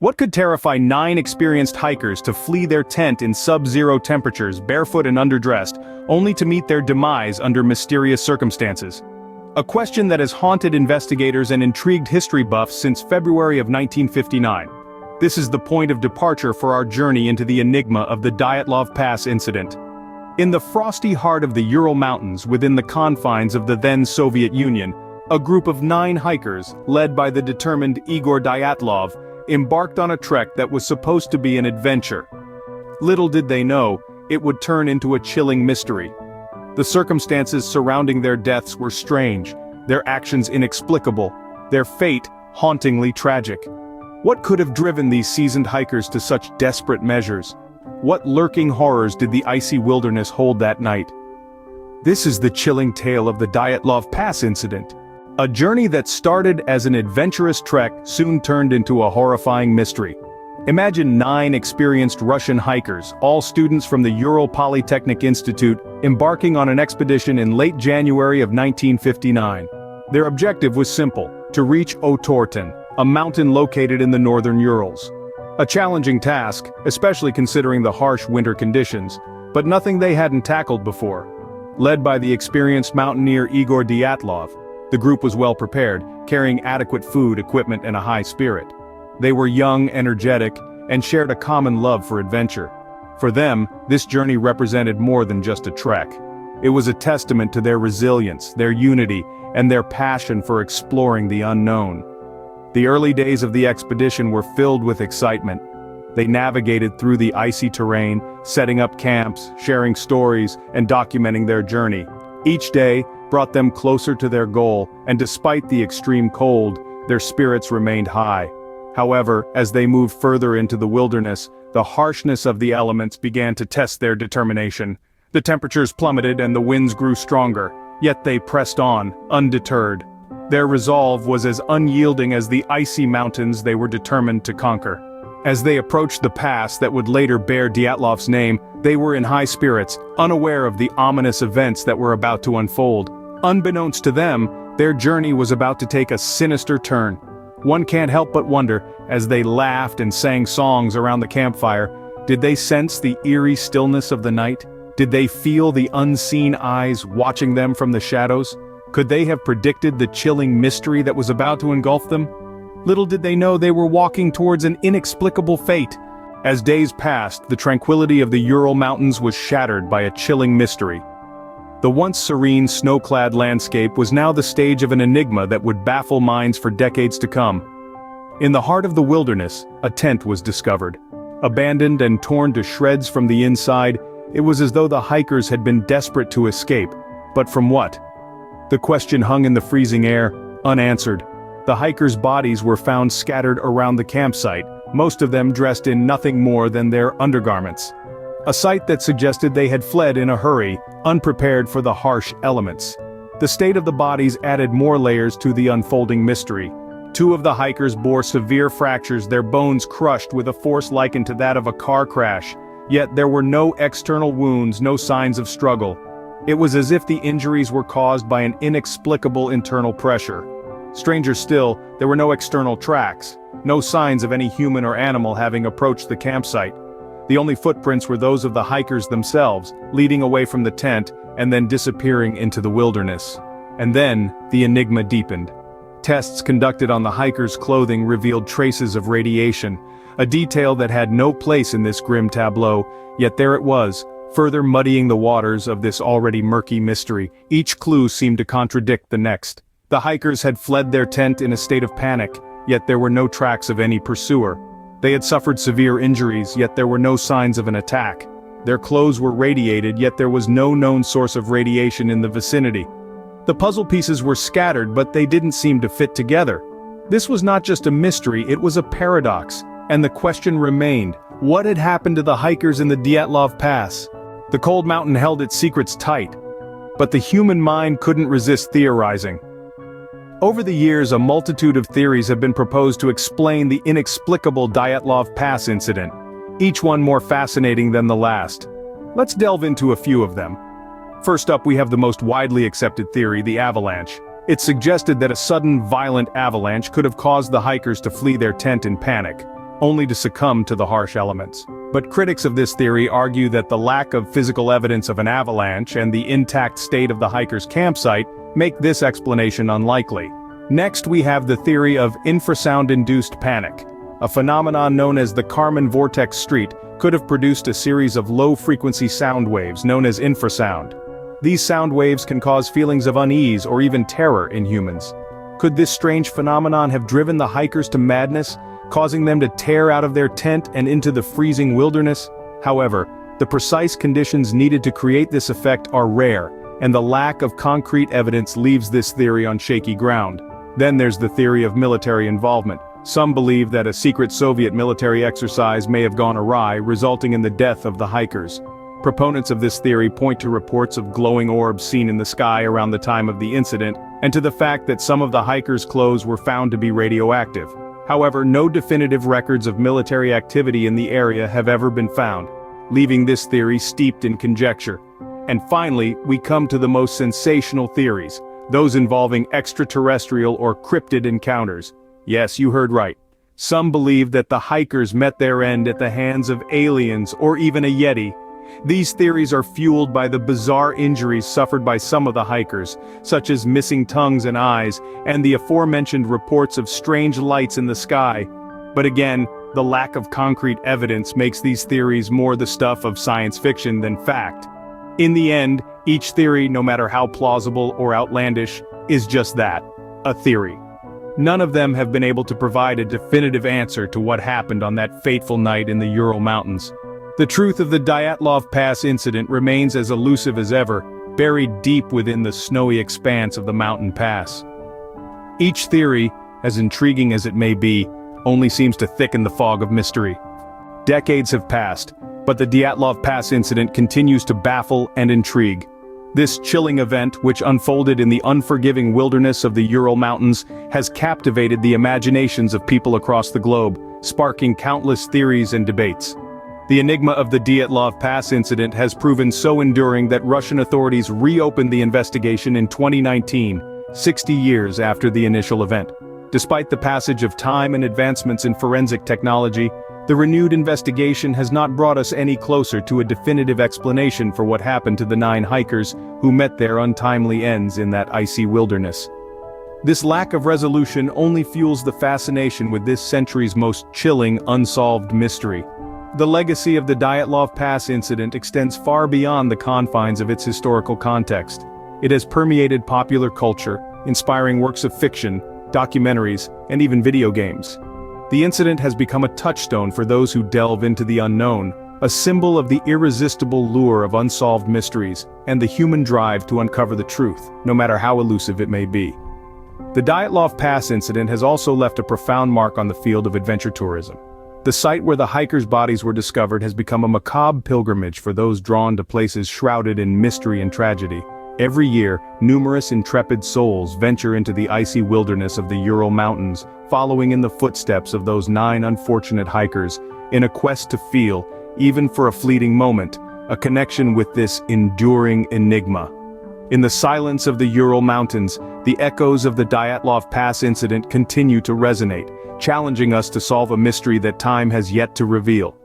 What could terrify 9 experienced hikers to flee their tent in sub-zero temperatures, barefoot and underdressed, only to meet their demise under mysterious circumstances? A question that has haunted investigators and intrigued history buffs since February of 1959. This is the point of departure for our journey into the enigma of the Dyatlov Pass incident. In the frosty heart of the Ural Mountains within the confines of the then Soviet Union, a group of 9 hikers, led by the determined Igor Dyatlov, embarked on a trek that was supposed to be an adventure. Little did they know, it would turn into a chilling mystery. The circumstances surrounding their deaths were strange, their actions inexplicable, their fate hauntingly tragic. What could have driven these seasoned hikers to such desperate measures? What lurking horrors did the icy wilderness hold that night? This is the chilling tale of the Dyatlov Pass incident. A journey that started as an adventurous trek soon turned into a horrifying mystery. Imagine 9 experienced Russian hikers, all students from the Ural Polytechnic Institute, embarking on an expedition in late January of 1959. Their objective was simple: to reach Otorten, a mountain located in the northern Urals. A challenging task, especially considering the harsh winter conditions, but nothing they hadn't tackled before. Led by the experienced mountaineer Igor Dyatlov, the group was well prepared, carrying adequate food, equipment, and a high spirit. They were young, energetic, and shared a common love for adventure. For them, this journey represented more than just a trek. It was a testament to their resilience, their unity, and their passion for exploring the unknown. The early days of the expedition were filled with excitement. They navigated through the icy terrain, setting up camps, sharing stories, and documenting their journey. Each day brought them closer to their goal, and despite the extreme cold, their spirits remained high. However, as they moved further into the wilderness, the harshness of the elements began to test their determination. The temperatures plummeted and the winds grew stronger, yet they pressed on, undeterred. Their resolve was as unyielding as the icy mountains they were determined to conquer. As they approached the pass that would later bear Dyatlov's name, they were in high spirits, unaware of the ominous events that were about to unfold. Unbeknownst to them, their journey was about to take a sinister turn. One can't help but wonder, as they laughed and sang songs around the campfire, did they sense the eerie stillness of the night? Did they feel the unseen eyes watching them from the shadows? Could they have predicted the chilling mystery that was about to engulf them? Little did they know they were walking towards an inexplicable fate. As days passed, the tranquility of the Ural Mountains was shattered by a chilling mystery. The once serene snow-clad landscape was now the stage of an enigma that would baffle minds for decades to come. In the heart of the wilderness, a tent was discovered. Abandoned and torn to shreds from the inside, it was as though the hikers had been desperate to escape. But from what? The question hung in the freezing air, unanswered. The hikers' bodies were found scattered around the campsite, most of them dressed in nothing more than their undergarments. A sight that suggested they had fled in a hurry, unprepared for the harsh elements. The state of the bodies added more layers to the unfolding mystery. 2 of the hikers bore severe fractures, their bones crushed with a force likened to that of a car crash. Yet there were no external wounds, no signs of struggle. It was as if the injuries were caused by an inexplicable internal pressure. Stranger still, there were no external tracks, no signs of any human or animal having approached the campsite. The only footprints were those of the hikers themselves, leading away from the tent and then disappearing into the wilderness. And then, the enigma deepened. Tests conducted on the hikers' clothing revealed traces of radiation, a detail that had no place in this grim tableau, yet there it was, further muddying the waters of this already murky mystery. Each clue seemed to contradict the next. The hikers had fled their tent in a state of panic, yet there were no tracks of any pursuer. They had suffered severe injuries, yet there were no signs of an attack. Their clothes were radiated, yet there was no known source of radiation in the vicinity. The puzzle pieces were scattered, but they didn't seem to fit together. This was not just a mystery, it was a paradox, and the question remained: what had happened to the hikers in the Dyatlov Pass? The cold mountain held its secrets tight, but the human mind couldn't resist theorizing. Over the years, a multitude of theories have been proposed to explain the inexplicable Dyatlov Pass incident, each one more fascinating than the last. Let's delve into a few of them. First up, we have the most widely accepted theory, the avalanche. It's suggested that a sudden, violent avalanche could have caused the hikers to flee their tent in panic. only to succumb to the harsh elements. But critics of this theory argue that the lack of physical evidence of an avalanche and the intact state of the hiker's campsite make this explanation unlikely. Next, we have the theory of infrasound-induced panic. A phenomenon known as the Kármán vortex street could have produced a series of low-frequency sound waves known as infrasound. These sound waves can cause feelings of unease or even terror in humans. Could this strange phenomenon have driven the hikers to madness, causing them to tear out of their tent and into the freezing wilderness? However, the precise conditions needed to create this effect are rare, and the lack of concrete evidence leaves this theory on shaky ground. Then there's the theory of military involvement. Some believe that a secret Soviet military exercise may have gone awry, resulting in the death of the hikers. Proponents of this theory point to reports of glowing orbs seen in the sky around the time of the incident, and to the fact that some of the hikers' clothes were found to be radioactive. However, no definitive records of military activity in the area have ever been found, leaving this theory steeped in conjecture. And finally, we come to the most sensational theories, those involving extraterrestrial or cryptid encounters. Yes, you heard right. Some believe that the hikers met their end at the hands of aliens or even a Yeti. These theories are fueled by the bizarre injuries suffered by some of the hikers, such as missing tongues and eyes, and the aforementioned reports of strange lights in the sky. But again, the lack of concrete evidence makes these theories more the stuff of science fiction than fact. In the end, each theory, no matter how plausible or outlandish, is just that, a theory. None of them have been able to provide a definitive answer to what happened on that fateful night in the Ural Mountains. The truth of the Dyatlov Pass incident remains as elusive as ever, buried deep within the snowy expanse of the mountain pass. Each theory, as intriguing as it may be, only seems to thicken the fog of mystery. Decades have passed, but the Dyatlov Pass incident continues to baffle and intrigue. This chilling event, which unfolded in the unforgiving wilderness of the Ural Mountains, has captivated the imaginations of people across the globe, sparking countless theories and debates. The enigma of the Dyatlov Pass incident has proven so enduring that Russian authorities reopened the investigation in 2019, 60 years after the initial event. Despite the passage of time and advancements in forensic technology, the renewed investigation has not brought us any closer to a definitive explanation for what happened to the 9 hikers who met their untimely ends in that icy wilderness. This lack of resolution only fuels the fascination with this century's most chilling unsolved mystery. The legacy of the Dyatlov Pass incident extends far beyond the confines of its historical context. It has permeated popular culture, inspiring works of fiction, documentaries, and even video games. The incident has become a touchstone for those who delve into the unknown, a symbol of the irresistible lure of unsolved mysteries, and the human drive to uncover the truth, no matter how elusive it may be. The Dyatlov Pass incident has also left a profound mark on the field of adventure tourism. The site where the hikers' bodies were discovered has become a macabre pilgrimage for those drawn to places shrouded in mystery and tragedy. Every year, numerous intrepid souls venture into the icy wilderness of the Ural Mountains, following in the footsteps of those 9 unfortunate hikers, in a quest to feel, even for a fleeting moment, a connection with this enduring enigma. In the silence of the Ural Mountains, the echoes of the Dyatlov Pass incident continue to resonate, challenging us to solve a mystery that time has yet to reveal.